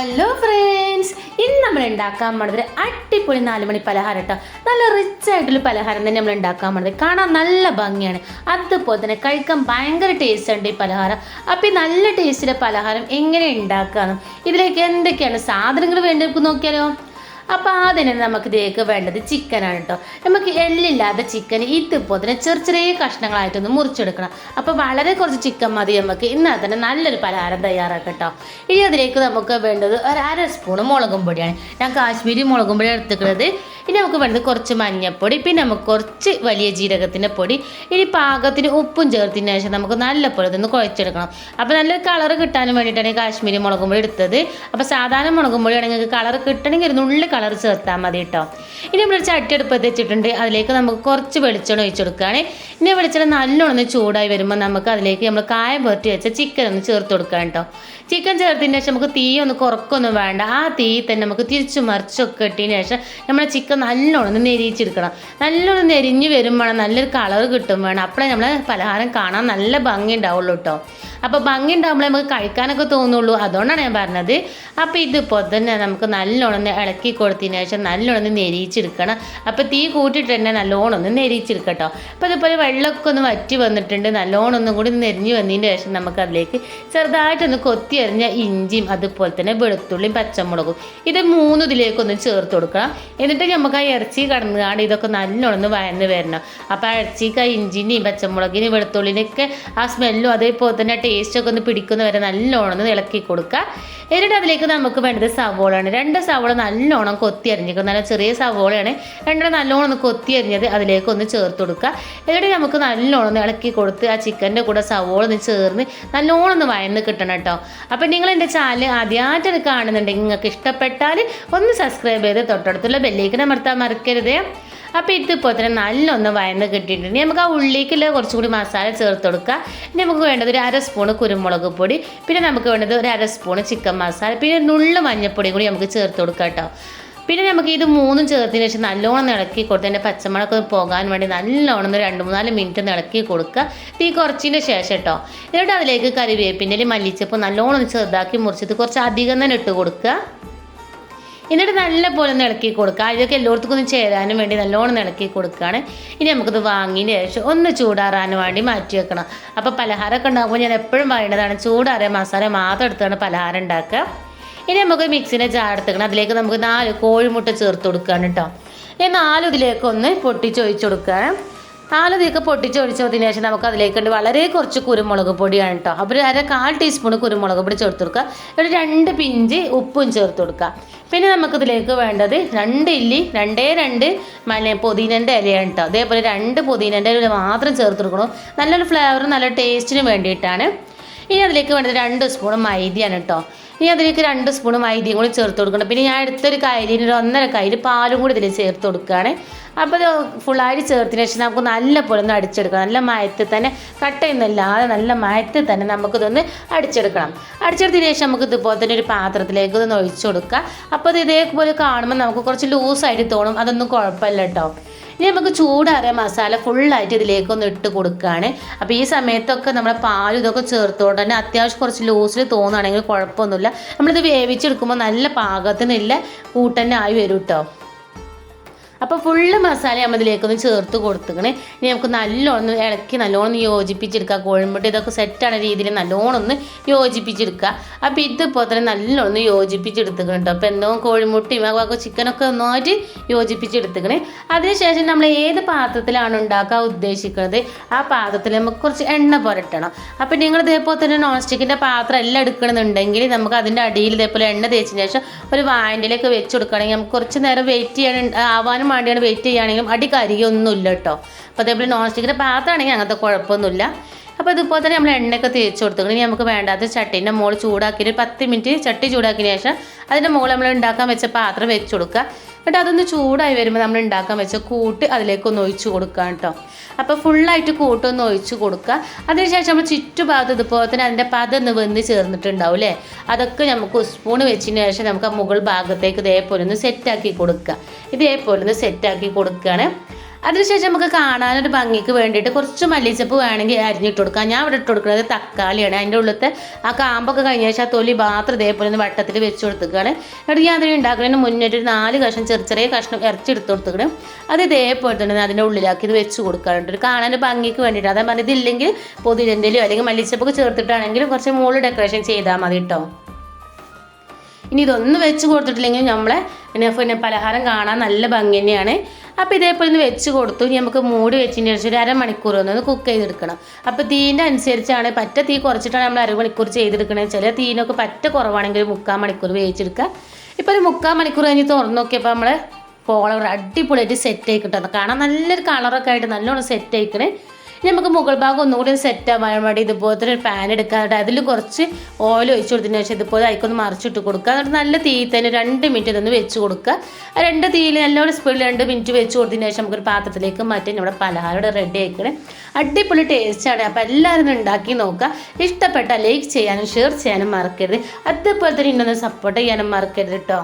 Hello friends, ഇന്ന് നമ്മൾ ഉണ്ടാക്കാൻ പോണത് അടിപൊളി 4 മണി പലഹാരം കേട്ടോ. നല്ല റിച്ച് ആയിട്ടുള്ള പലഹാരം തന്നെ നമ്മൾ ഉണ്ടാക്കാൻ പോണത്. കാണാൻ നല്ല ഭംഗിയാണ്, അതുപോലെ തന്നെ കഴിക്കാൻ ഭയങ്കര ടേസ്റ്റ് ഉണ്ട് ഈ പലഹാരം. അപ്പോൾ ഈ നല്ല ടേസ്റ്റിലെ പലഹാരം എങ്ങനെ ഉണ്ടാക്കാനും ഇതിലേക്ക് എന്തൊക്കെയാണ് സാധനങ്ങൾ വേണ്ടി നോക്കിയാലോ. അപ്പോൾ ആദ്യം നമുക്ക് ഇതിലേക്ക് വേണ്ടത് ചിക്കനാണ് കേട്ടോ. നമുക്ക് എല്ലില്ലാതെ ചിക്കൻ ഇതുപോലെ തന്നെ ചെറിയ ചെറിയ കഷ്ണങ്ങളായിട്ടൊന്ന് മുറിച്ചെടുക്കണം. അപ്പോൾ വളരെ കുറച്ച് ചിക്കൻ മതി നമുക്ക് ഇന്നാൽ തന്നെ നല്ലൊരു പലഹാരം തയ്യാറാക്കാം കേട്ടോ. ഇനി അതിലേക്ക് നമുക്ക് വേണ്ടത് ഒരു 1/2 സ്പൂൺ മുളകും പൊടിയാണ്. ഞാൻ കാശ്മീരി മുളകും പൊടി എടുത്തിട്ടുള്ളത്. ഇനി നമുക്ക് വേണ്ടത് കുറച്ച് മഞ്ഞൾപ്പൊടി, പിന്നെ നമുക്ക് കുറച്ച് വലിയ ജീരകത്തിൻ്റെ പൊടി, ഇനി പാകത്തിന് ഉപ്പും ചേർത്തതിന് ശേഷം നമുക്ക് നല്ലപോലെ ഇതൊന്ന് കുഴച്ചെടുക്കണം. അപ്പോൾ നല്ലൊരു കളർ കിട്ടാനും വേണ്ടിയിട്ടാണ് കാശ്മീരി മുളകും പൊടി എടുത്തത്. അപ്പോൾ സാധാരണ മുളകും പൊടി ആണെങ്കിൽ നിങ്ങൾക്ക് കളർ കിട്ടണമെങ്കിൽ ഒരു നുള്ളി കളർ ചേർത്താൽ മതി കേട്ടോ. ഇനി നമ്മളൊരു ചട്ടി അടുപ്പത്ത് വെച്ചിട്ടുണ്ട്. അതിലേക്ക് നമുക്ക് കുറച്ച് വെളിച്ചെണ്ണ ഒഴിച്ചു കൊടുക്കുകയാണ്. ഇനി വെളിച്ചെണ്ണ നല്ലോണം ചൂടായി വരുമ്പോൾ നമുക്ക് അതിലേക്ക് നമ്മൾ കായം പുരട്ടി വെച്ച ചിക്കൻ ഒന്ന് ചേർത്ത് കൊടുക്കാം കേട്ടോ. ചിക്കൻ ചേർത്തതിന് ശേഷം നമുക്ക് തീ ഒന്ന് കുറക്കൊന്നും വേണ്ട. ആ തീ തന്നെ നമുക്ക് തിരിച്ചു മറിച്ചൊക്കെ ഇട്ടതിന് ശേഷം നമ്മൾ ചിക്കൻ നല്ലോണം നെരിച്ചെടുക്കണം. നല്ലോണം നെരിഞ്ഞ് വരുമ്പോഴാണ് നല്ലൊരു കളർ കിട്ടും വേണം. അപ്പോഴേ നമ്മൾ പലഹാരം കാണാൻ നല്ല ഭംഗി ഉണ്ടാവുള്ളൂ കേട്ടോ. അപ്പോൾ ഭംഗി ഉണ്ടാകുമ്പോഴേ നമുക്ക് കഴിക്കാനൊക്കെ തോന്നുള്ളൂ, അതുകൊണ്ടാണ് ഞാൻ പറഞ്ഞത്. അപ്പോൾ ഇതിപ്പോൾ തന്നെ നമുക്ക് നല്ലോണം ഇളക്കി കൊടുത്തതിന് ശേഷം നല്ലോണം നെരിച്ചെടുക്കണം. അപ്പോൾ തീ കൂട്ടിയിട്ട് തന്നെ നല്ലോണം ഒന്ന് നെരിച്ചെടുക്കട്ടോ. അപ്പോൾ ഇതുപോലെ വെള്ളമൊക്കെ ഒന്ന് വറ്റി വന്നിട്ടുണ്ട്. നല്ലോണം ഒന്നും കൂടി നെരിഞ്ഞ് വന്നതിന് ശേഷം നമുക്ക് അതിലേക്ക് ചെറുതായിട്ടൊന്ന് കൊത്തി അരിഞ്ഞ ഇഞ്ചിയും അതുപോലെ തന്നെ വെളുത്തുള്ളിയും പച്ചമുളകും ഇത് 3 ഇതിലേക്കൊന്ന് ചേർത്ത് കൊടുക്കണം. എന്നിട്ട് നമുക്ക് ആ ഇറച്ചി കടന്നുകാണ്ട് ഇതൊക്കെ നല്ലോണം വഴന്ന് വരണം. അപ്പോൾ ആ ഇറച്ചിക്ക് ആ ഇഞ്ചിൻ്റെയും പച്ചമുളകിൻ്റെയും വെളുത്തുള്ളിനൊക്കെ ആ സ്മെല്ലും അതേപോലെ തന്നെ ടേസ്റ്റൊക്കെ ഒന്ന് പിടിക്കുന്ന വരെ നല്ലോണം ഇളക്കി കൊടുക്കുക. എന്നിട്ട് അതിലേക്ക് നമുക്ക് വേണ്ടത് സവോളയാണ്. 2 സവോള നല്ലോണം കൊത്തി അരിഞ്ഞിരിക്കും. നല്ല ചെറിയ സവോളയാണ്. 2 നല്ലോണം ഒന്ന് കൊത്തി അരിഞ്ഞത് അതിലേക്കൊന്ന് ചേർത്ത് കൊടുക്കുക. എന്നിട്ട് നമുക്ക് നല്ലോണം ഇളക്കി കൊടുത്ത് ആ ചിക്കൻ്റെ കൂടെ സവോള ഒന്ന് ചേർന്ന് നല്ലോണം ഒന്ന് വഴന്ന് കിട്ടണം കേട്ടോ. അപ്പോൾ നിങ്ങൾ എൻ്റെ ചാനൽ ആദ്യമായിട്ടത് കാണുന്നുണ്ടെങ്കിൽ നിങ്ങൾക്ക് ഇഷ്ടപ്പെട്ടാൽ ഒന്ന് സബ്സ്ക്രൈബ് ചെയ്ത് തൊട്ടടുത്തുള്ള ബെല്ലൈക്കൺ അമർത്താൻ മറക്കരുത്. അപ്പോൾ ഇതിപ്പോൾ തന്നെ നല്ലൊന്ന് വഴന്ന് കിട്ടിയിട്ടുണ്ട്. നമുക്ക് ആ ഉള്ളിലേക്കുള്ള കുറച്ചും കൂടി മസാല ചേർത്ത് കൊടുക്കുക. ഇനി നമുക്ക് വേണ്ടത് ഒരു 1/2 സ്പൂൺ കുരുമുളക് പൊടി, പിന്നെ നമുക്ക് വേണ്ടത് ഒരു 1/2 സ്പൂൺ ചിക്കൻ മസാല, പിന്നെ നുള്ളു മഞ്ഞൾപ്പൊടിയും കൂടി നമുക്ക് ചേർത്ത് കൊടുക്കാം കേട്ടോ. പിന്നെ നമുക്ക് ഇത് 3 ചേർത്തതിന് ശേഷം നല്ലോണം ഇളക്കി കൊടുത്ത് അതിൻ്റെ പച്ചമുളകൊക്കെ പോകാൻ വേണ്ടി നല്ലോണം 2-3 മിനിറ്റ് ഇളക്കി കൊടുക്കുക. തീ കുറച്ചതിന് ശേഷം കേട്ടോ. എന്നിട്ട് അതിലേക്ക് കറിവേപ്പിൻ്റെ മല്ലിച്ചപ്പ് നല്ലോണം ചെറുതാക്കി മുറിച്ചിട്ട് കുറച്ച് അധികം തന്നെ ഇട്ട് കൊടുക്കുക. എന്നിട്ട് നല്ല പോലെ ഒന്ന് ഇളക്കി കൊടുക്കുക. ഇതൊക്കെ എല്ലായിടത്തും ഒന്ന് ചേരാനും വേണ്ടി നല്ലോണം ഇളക്കി കൊടുക്കുകയാണ്. ഇനി നമുക്കിത് വാങ്ങിയതിന് ശേഷം ഒന്ന് ചൂടാറാൻ വേണ്ടി മാറ്റി വെക്കണം. അപ്പോൾ പലഹാരമൊക്കെ ഉണ്ടാകുമ്പോൾ ഞാൻ എപ്പോഴും പറയുന്നതാണ് ചൂടാറിയ മസാല മാത്രം എടുത്താണ് പലഹാരം ഉണ്ടാക്കുക. ഇനി നമുക്ക് മിക്സിൻ്റെ ജാർ എടുക്കണം. അതിലേക്ക് നമുക്ക് 4 കോഴിമുട്ട ചേർത്ത് കൊടുക്കുകയാണ് കേട്ടോ. ഈ 4 ഇതിലേക്കൊന്ന് പൊട്ടിച്ചൊഴിച്ച് കൊടുക്കുകയാണ്. 4 ഇതിലേക്ക് പൊട്ടിച്ചൊഴിച്ചതിന് ശേഷം നമുക്ക് അതിലേക്ക് വളരെ കുറച്ച് കുരുമുളക് പൊടിയാണ് കേട്ടോ. അപ്പോൾ ഒരു 1/4 ടീസ്പൂൺ കുരുമുളക് പൊടി ചേർത്ത് കൊടുക്കുക. ഒരു 2 പിഞ്ച് ഉപ്പും ചേർത്ത് കൊടുക്കുക. പിന്നെ നമുക്കിതിലേക്ക് വേണ്ടത് 2 ഇല്ലി 2 പുതിനൻ്റെ ഇലയാണ് കേട്ടോ. അതേപോലെ 2 പുതിനൻ്റെ ഇല മാത്രം ചേർത്ത് കൊടുക്കണം. നല്ലൊരു ഫ്ലേവറും നല്ല ടേസ്റ്റിന് വേണ്ടിയിട്ടാണ്. ഇനി അതിലേക്ക് വേണ്ടത് 2 സ്പൂൺ മൈദയാണ് കേട്ടോ. ഇനി അതിലേക്ക് 2 സ്പൂൺ മൈദയും കൂടി ചേർത്ത് കൊടുക്കണം. പിന്നെ ഞാൻ എടുത്തൊരു കയ്യിൽ ഒരു 1.5 കയ്യിൽ പാലും കൂടി ഇതിൽ ചേർത്ത് കൊടുക്കുകയാണ്. അപ്പോൾ ഇത് ഫുള്ളായിട്ട് ചേർത്തതിന് ശേഷം നമുക്ക് നല്ല പോലെ ഒന്ന് അടിച്ചെടുക്കണം. നല്ല മയത്തിൽ തന്നെ കട്ടയൊന്നുമില്ലാതെ നല്ല മയത്തിൽ തന്നെ നമുക്കിതൊന്ന് അടിച്ചെടുക്കണം. അടിച്ചെടുത്തതിന് ശേഷം നമുക്ക് ഇതുപോലെ തന്നെ ഒരു പാത്രത്തിലേക്ക് ഇതൊന്ന് ഒഴിച്ചു കൊടുക്കുക. അപ്പോൾ ഇത് ഇതേപോലെ കാണുമ്പോൾ നമുക്ക് കുറച്ച് ലൂസായിട്ട് തോന്നും, അതൊന്നും കുഴപ്പമില്ല കേട്ടോ. ഇനി നമുക്ക് ചൂടാറിയ മസാല ഫുള്ളായിട്ട് ഇതിലേക്കൊന്ന് ഇട്ട് കൊടുക്കുകയാണ്. അപ്പോൾ ഈ സമയത്തൊക്കെ നമ്മുടെ പാലും ഇതൊക്കെ ചേർത്തുകൊണ്ട് തന്നെ അത്യാവശ്യം കുറച്ച് ലൂസിൽ തോന്നുകയാണെങ്കിൽ കുഴപ്പമൊന്നുമില്ല. നമ്മളിത് വേവിച്ചെടുക്കുമ്പോൾ നല്ല പാകത്തിനില്ല കൂട്ടന്നെ ആയി വരും കേട്ടോ. അപ്പോൾ ഫുള്ള് മസാല നമ്മൾ ഇതിലേക്കൊന്ന് ചേർത്ത് കൊടുത്തിക്കണേ. ഇനി നമുക്ക് നല്ലോണം ഇളക്കി നല്ലോണം യോജിപ്പിച്ചെടുക്കുക. കോഴിമുട്ട ഇതൊക്കെ സെറ്റാണ് രീതിയിൽ നല്ലോണം ഒന്ന് യോജിപ്പിച്ചെടുക്കുക. അപ്പോൾ ഇതിപ്പോൾ തന്നെ നല്ലോണം യോജിപ്പിച്ചെടുത്തിക്കണം കേട്ടോ. അപ്പോൾ എന്തോ കോഴിമുട്ടയും അതുപോലെ ചിക്കനൊക്കെ ഒന്നായിട്ട് യോജിപ്പിച്ചെടുത്തിക്കണേ. അതിനുശേഷം നമ്മൾ ഏത് പാത്രത്തിലാണ് ഉണ്ടാക്കാൻ ഉദ്ദേശിക്കുന്നത് ആ പാത്രത്തിൽ നമുക്ക് കുറച്ച് എണ്ണ പുരട്ടണം. അപ്പോൾ നിങ്ങൾ ഇതേപോലെ തന്നെ നോൺ സ്റ്റിക്കിൻ്റെ പാത്രം എല്ലാം എടുക്കണമെന്നുണ്ടെങ്കിൽ നമുക്ക് അതിൻ്റെ അടിയിൽ ഇതേപോലെ എണ്ണ തേച്ചതിന് ശേഷം ഒരു വാഴയിലേക്ക് വെച്ച് കൊടുക്കുകയാണെങ്കിൽ നമുക്ക് കുറച്ച് നേരം വെയിറ്റ് ചെയ്യാൻ ആവാനും വേണ്ടിയാണ് വെയിറ്റ് ചെയ്യുകയാണെങ്കിലും അടി കരിയൊന്നുമില്ല കേട്ടോ. അപ്പോൾ അതേപോലെ നോൺ സ്റ്റിക്കിൻ്റെ പാത്രമാണെങ്കിൽ അങ്ങനത്തെ കുഴപ്പമൊന്നുമില്ല. അപ്പോൾ ഇതുപോലെ തന്നെ നമ്മൾ എണ്ണയൊക്കെ തേച്ച് കൊടുത്തിട്ട് ഇനി നമുക്ക് വേണ്ടാത്ത ചട്ടീൻ്റെ മുകളിൽ ചൂടാക്കിയിട്ട് 10 മിനിറ്റ് ചട്ടി ചൂടാക്കിയതിന് ശേഷം അതിൻ്റെ മുകളിൽ നമ്മൾ ഉണ്ടാക്കാൻ വെച്ച പാത്രം വെച്ച് കൊടുക്കുക. എന്നിട്ട് അതൊന്ന് ചൂടായി വരുമ്പോൾ നമ്മൾ ഉണ്ടാക്കാൻ വെച്ച കൂട്ട് അതിലേക്കൊന്ന് ഒഴിച്ച് കൊടുക്കുക കേട്ടോ. അപ്പോൾ ഫുള്ളായിട്ട് കൂട്ടൊന്ന് ഒഴിച്ച് കൊടുക്കുക. അതിനുശേഷം നമ്മൾ ചുറ്റുഭാഗത്ത് ഇതുപോലെ തന്നെ അതിൻ്റെ പതൊന്ന് വെന്ത് ചേർന്നിട്ടുണ്ടാവും അല്ലേ, അതൊക്കെ നമുക്ക് സ്പൂൺ വെച്ചതിന് ശേഷം നമുക്ക് ആ മുകൾ ഭാഗത്തേക്ക് ഇതേപോലെ ഒന്ന് സെറ്റാക്കി കൊടുക്കുക. ഇതേപോലെ ഒന്ന് സെറ്റാക്കി കൊടുക്കുകയാണ്. അതിനുശേഷം നമുക്ക് കാണാനൊരു ഭംഗിക്ക് വേണ്ടിയിട്ട് കുറച്ച് മല്ലിച്ചപ്പ് വേണമെങ്കിൽ അരിഞ്ഞിട്ട് കൊടുക്കാം. ഞാൻ ഇവിടെ ഇട്ട് കൊടുക്കുന്നത് തക്കാളിയാണ്. അതിൻ്റെ ഉള്ളിലത്തെ ആ കാമ്പൊക്കെ കഴിഞ്ഞ ശേഷം ആ തൊലി മാത്രം ഇതേപോലെ ഒന്ന് വട്ടത്തിൽ വെച്ച് കൊടുത്തിക്കുകയാണ്. എന്നിട്ട് ഞാൻ അതിന് ഉണ്ടാക്കുന്നതിന് മുന്നേറ്റ് ഒരു 4 കഷ്ണം ചെറിയ കഷ്ണം ഇറച്ചി എടുത്ത് കൊടുത്തിട്ട് അത് ഇതേപോലെ തന്നെ അതിൻ്റെ ഉള്ളിലാക്കി ഇത് വെച്ച് കൊടുക്കാറുണ്ട്. ഒരു കാണാൻ ഭംഗിക്ക് വേണ്ടിയിട്ട്. അതേ പറഞ്ഞത് ഇതില്ലെങ്കിൽ പൊതിരൻ്റെയോ അല്ലെങ്കിൽ മല്ലിച്ചപ്പൊക്കെ ചേർത്തിട്ടാണെങ്കിലും കുറച്ച് മുകളിൽ ഡെക്കറേഷൻ ചെയ്താൽ മതി കേട്ടോ. ഇനി ഇതൊന്നും വെച്ച് കൊടുത്തിട്ടില്ലെങ്കിൽ നമ്മളെ പിന്നെ പലഹാരം കാണാൻ നല്ല ഭംഗി തന്നെയാണ്. അപ്പോൾ ഇതേപോലെ ഒന്ന് വെച്ച് കൊടുത്തു. ഇനി നമുക്ക് മൂടി വെച്ചതിന് ശേഷം ഒരു അരമണിക്കൂർ ഒന്ന് കുക്ക് ചെയ്തെടുക്കണം. അപ്പോൾ തീൻ്റെ അനുസരിച്ചാണ്, പറ്റ തീ കുറച്ചിട്ടാണ് നമ്മൾ അരമണിക്കൂർ ചെയ്തെടുക്കണത്. ചില തീനൊക്കെ പറ്റ കുറവാണെങ്കിൽ 3/4 മണിക്കൂർ വേവിച്ചെടുക്കുക. ഇപ്പോൾ ഒരു 3/4 മണിക്കൂർ കഴിഞ്ഞ് തുറന്ന് നോക്കിയപ്പോൾ നമ്മൾ പോള അടിപൊളിയായിട്ട് സെറ്റ് ആയി കിട്ടുന്നത് കാണാൻ നല്ലൊരു കളറൊക്കെ ആയിട്ട് നല്ലോണം സെറ്റ് ആയിക്കണേ. നമുക്ക് മുകൾ ഭാഗം ഒന്നുകൂടി സെറ്റ് ആവാൻ വേണ്ടി ഇതുപോലത്തെ ഒരു പാൻ എടുക്കാറുണ്ട്. അതിൽ കുറച്ച് ഓയിൽ ഒഴിച്ച് കൊടുത്തതിന് ശേഷം ഇതുപോലെ അതിക്കൊന്ന് മറിച്ചിട്ട് കൊടുക്കുക. എന്നിട്ട് നല്ല തീയിൽ തന്നെ 2 മിനിറ്റ് ഇതൊന്ന് വെച്ച് കൊടുക്കുക. ആ 2 തീയിൽ നല്ലോണം സ്പീഡിൽ 2 മിനിറ്റ് വെച്ച് കൊടുത്തതിന് ശേഷം നമുക്കൊരു പാത്രത്തിലേക്ക് മാറ്റി നമ്മുടെ പലഹാരം റെഡി ആയിക്കണേ. അടിപൊളി ടേസ്റ്റാണ്. അപ്പോൾ എല്ലാവരും ഉണ്ടാക്കി നോക്കുക. ഇഷ്ടപ്പെട്ട ലൈക്ക് ചെയ്യാനും ഷെയർ ചെയ്യാനും മറക്കരുത്. അതുപോലെ തന്നെ ഇന്നൊന്ന് സപ്പോർട്ട് ചെയ്യാനും മറക്കരുത് കേട്ടോ.